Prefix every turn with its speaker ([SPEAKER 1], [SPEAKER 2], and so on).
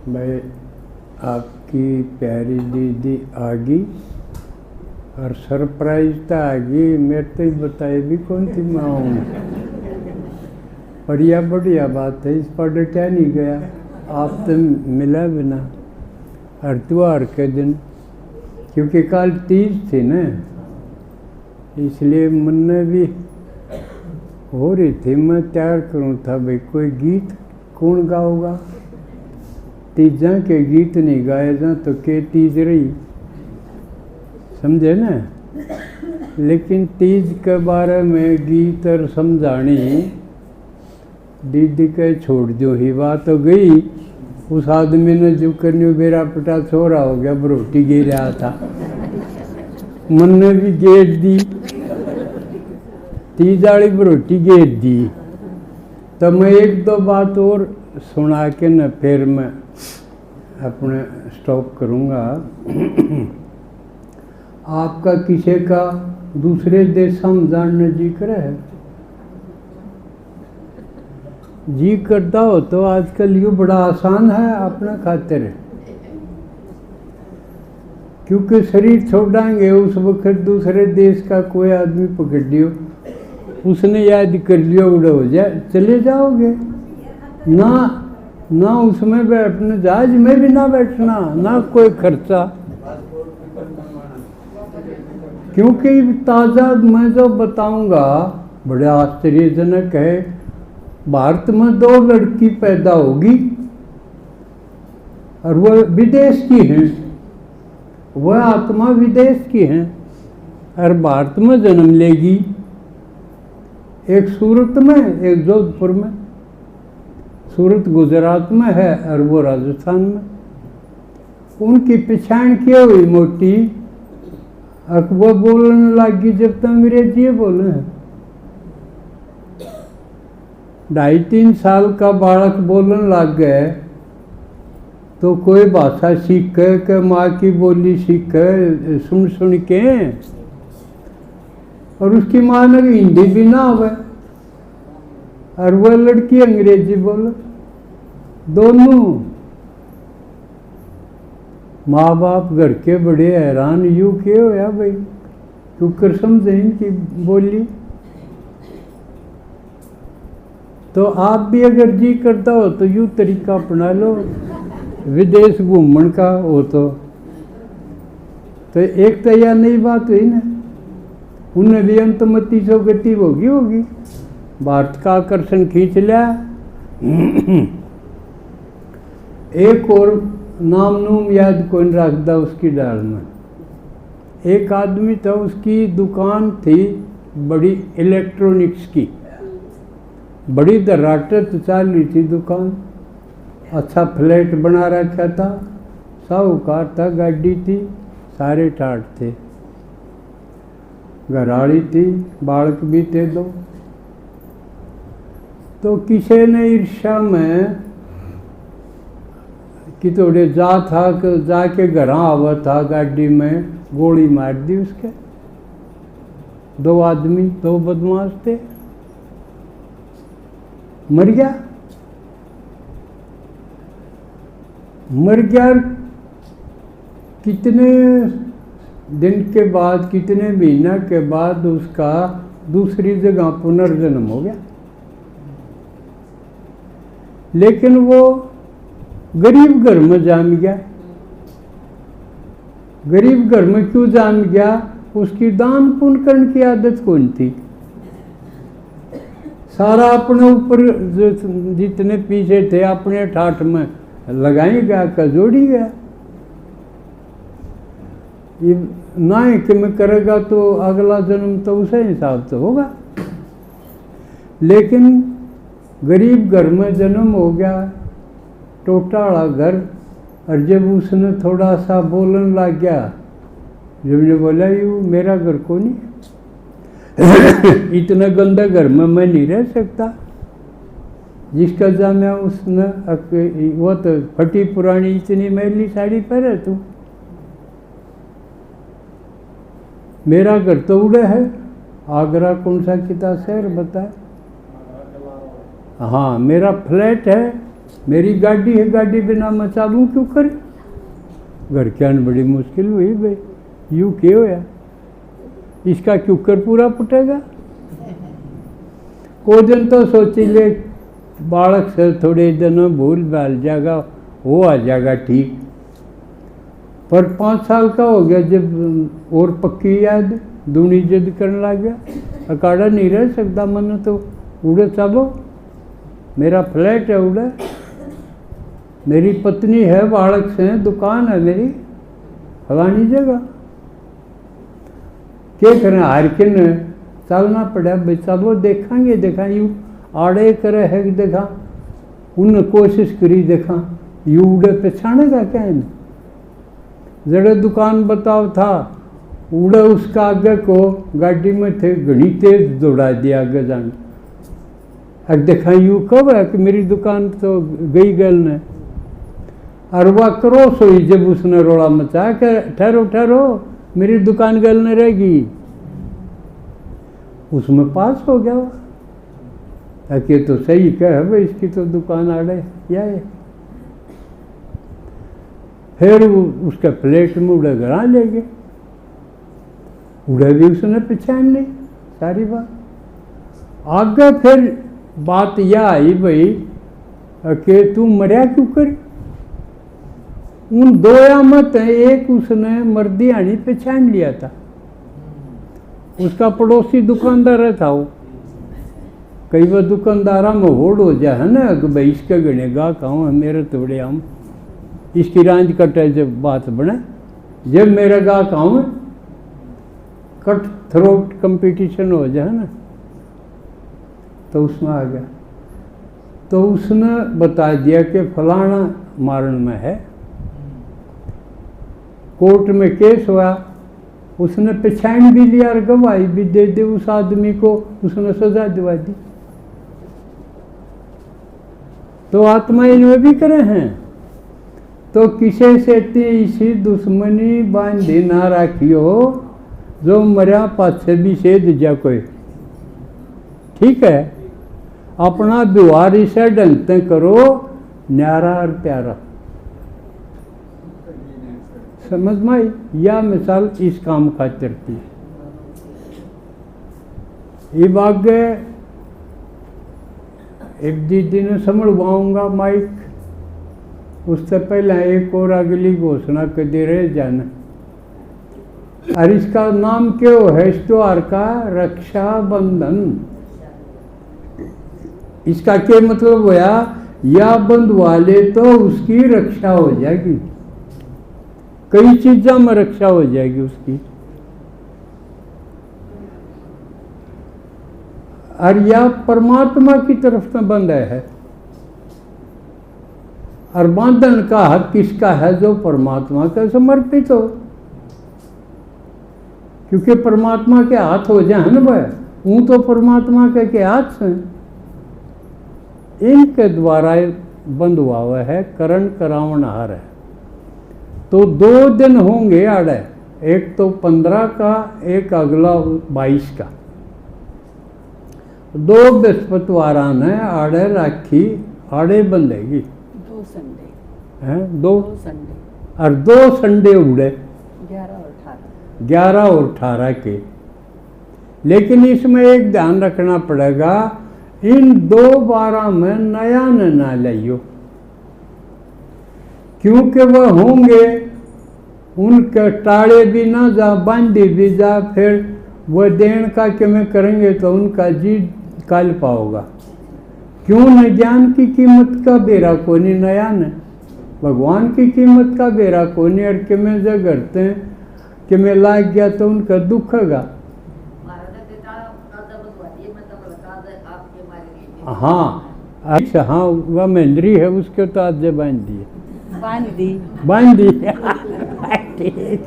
[SPEAKER 1] भाई आपकी प्यारी दीदी आ गई और सरप्राइज तो आ गई। मेरे तो ही बताए भी कौन थी मैं आऊँ। बढ़िया बढ़िया बात है, इस पर क्या नहीं गया। आप तो मिला बिना हर त्योहार के दिन, क्योंकि कल तीज थी ना, इसलिए मन में भी हो रही थी मैं तैयार करूँ था भाई कोई गीत कौन गाओगा। तीजा के गीत नहीं गाए जा तो के तीज रही, समझे ना। लेकिन तीज के बारे में गीत और समझानी दीदी के छोड़ दो ही बात हो गई। उस आदमी ने जो करनी मेरा पटा छोरा हो गया, रोटी गिर रहा था, मन ने भी गेर दी, तीज वाली रोटी गेर दी। तो मैं एक दो बात और सुना के न फिर मैं अपने स्टॉप करूँगा। आपका किसी का दूसरे देश में जानने जी करे है? जी करता हो तो आजकल ये बड़ा आसान है अपना खातिर, क्योंकि शरीर छोड़ाएंगे उस वक्त दूसरे देश का कोई आदमी पकड़ लियो, उसने याद कर लियो उड़ा हो जाए, चले जाओगे ना। ना उसमें बैठना, जहाज में भी ना बैठना, ना कोई खर्चा। क्योंकि ताज़ा मैं जो बताऊंगा बड़े आश्चर्यजनक है। भारत में 2 लड़की पैदा होगी और वह विदेश की हैं, वह आत्मा विदेश की हैं और भारत में जन्म लेगी। एक सूरत में, एक जोधपुर में। सूरत गुजरात में है और वो राजस्थान में। उनकी पहचान क्या हुई मोटी, अब वो बोलने लगी जब तक अंग्रेजी बोले हैं। 2.5-3 साल का बालक बोलने लग गए तो कोई भाषा सीखे के माँ की बोली सीखे सुन सुन के, और उसकी माँ ने हिंदी भी ना आवे और वह लड़की अंग्रेजी बोले। दोनों माँ बाप घर के बड़े हैरान, यूँ क्यों होया भाई, क्योंकि समझे इनकी बोली। तो आप भी अगर जी करता हो तो यूँ तरीका अपना लो विदेश घूमने का हो तो एक तो यह नई बात हुई ना, उन्हें भी अंतमति सो गति होगी भारत का आकर्षण खींच लिया। एक और नाम नूम याद कौन रखता उसकी डाल में। एक आदमी था, उसकी दुकान थी बड़ी इलेक्ट्रॉनिक्स की, बड़ी दर्राटत चल रही थी दुकान। अच्छा फ्लैट बना रखा था, साहूकार था, गाड़ी थी, सारे ठाट थे, घराड़ी थी, बालक भी थे 2। तो किसी ने ईर्ष्या में कि थोड़े जाके घर आवा था गाड़ी में, गोली मार दी उसके। 2 आदमी, 2 बदमाश थे, मर गया। कितने दिन के बाद, कितने महीना के बाद उसका दूसरी जगह पुनर्जन्म हो गया। लेकिन वो गरीब घर में जम गया। गरीब घर में क्यों जम गया? उसकी दान पुण्य करने की आदत कौन थी। सारा अपने ऊपर जितने पीछे थे अपने ठाठ में लगाई गया का जोड़ी गया। ये ना ही कि मैं करेगा तो अगला जन्म तो उसे हिसाब से होगा। लेकिन गरीब घर में जन्म हो गया, टोटाला घर, और जब उसने थोड़ा सा बोलने लग गया, जब ने बोला यू मेरा घर को नहीं इतना गंदा घर में मैं नहीं रह सकता। जिसका जाना उसने वो तो फटी पुरानी इतनी मैली साड़ी पहने तू, मेरा घर तो उड़े है। आगरा कौन सा कितना शहर बताए? हाँ, मेरा फ्लैट है मेरी गाड़ी है, गाड़ी बिना मैं चालू क्यों करे? घर के आने बड़ी मुश्किल हुई भाई, यूँ क्यों होया, इसका क्यूकर पूरा फुटेगा। को दिन तो सोची ले बालक से थोड़े दिन भूल भाल जाएगा, वो आ जाएगा ठीक। पर 5 साल का हो गया जब और पक्की याद दूनी जिद करने लग गया, अकाड़ा नहीं रह सकता मन तो उड़े चलो, मेरा फ्लैट है उड़े, मेरी पत्नी है, बालक से दुकान है मेरी फलानी जगह, क्या करें हार के न चलना पड़ा भाई, चलो देखेंगे देखा यू आड़े करे है देखा, उन कोशिश करी देखा यू उड़े पछाड़ेगा क्या है, जड़े दुकान बताओ था उड़े उसका आगे को गाड़ी में थे घनी तेज दौड़ा दिया आगे जाने, अब देखा यू कब है कि मेरी दुकान तो गई गल ने, और वह क्रॉस हुई जब उसने रोड़ा मचाया कि ठहरो ठहरो मेरी दुकान गल न रहेगी, उसमें पास हो गया वह, कि तो सही कह भाई इसकी तो दुकान आड़े या है। फिर उसके प्लेट में उड़े गरा ले गए, उड़े भी उसने पहचान नहीं सारी बात। आगे फिर बात यह आई भाई कि तू मरिया क्यों कर, उन दो आमत है, एक उसने मर्दी आनी पहचान लिया था, उसका पड़ोसी दुकानदार था वो, कई बार दुकानदारा में होड़ हो जाए है ना कि भाई इसके गणे गाहक आऊँ मेरे थोड़े आम, इसकी रांझ कटे जब बात बने, जब मेरे गाहक आऊँ कट थ्रोट कंपटीशन हो जाए ना, तो उसमें आ गया, तो उसने बता दिया कि फलाना मारण में है, कोर्ट में केस हुआ, उसने पहचान भी लिया और गवाही भी दे दी उस आदमी को, उसने सजा दिवा दी। तो आत्मा इनमें भी करे हैं, तो किसे से इसी दुश्मनी बांधी ना राखियो, जो मरिया पाछे भी सेध जा कोई, ठीक है, अपना व्यवहार इसे ढंग से करो न्यारा और प्यारा, समझ में आई, या मिसाल इस काम खातिर की। ये आगे एक दीदी ने समझवाऊंगा माइक, उससे पहले एक और अगली घोषणा कर दे रहे जाना, और इसका नाम क्यों है इस त्योहार का, रक्षाबंधन। इसका क्या मतलब होया, या बंधवा ले तो उसकी रक्षा हो जाएगी, कई चीजों में रक्षा हो जाएगी उसकी, और यह परमात्मा की तरफ से बंधा है, और बांधन का हक किसका है, जो परमात्मा का समर्पित हो, क्योंकि परमात्मा के हाथ हो जाए न भाई, वो तो परमात्मा के हाथ से, इनके द्वारा बंधुआ हुआ है, करण करावनहार है। तो 2 दिन होंगे आड़े, एक तो 15 का, एक अगला 22 का, 2 बृहस्पतिवारा ने आड़े राखी आड़े बंधेगी,
[SPEAKER 2] 2 संडे
[SPEAKER 1] हैं 2
[SPEAKER 2] संडे
[SPEAKER 1] और 2 संडे उड़े
[SPEAKER 2] 11 और
[SPEAKER 1] 18 के। लेकिन इसमें एक ध्यान रखना पड़ेगा, इन 2 12 में नया ना लियो, क्योंकि वह होंगे उनके टाड़े भी ना जा, बांधी भी जा, फिर वह देन का कि में करेंगे तो उनका जी काल पाओगा। क्यों न ज्ञान की कीमत का बेरा को नहीं नया न, भगवान की कीमत का बेरा को नहीं, और कि में जो करते हैं कि मैं लाग गया तो उनका दुख होगा। हाँ अच्छा, हाँ वह मेहंद्री है उसके तो आज बांध दिए,
[SPEAKER 2] बांध दी
[SPEAKER 1] ठीक।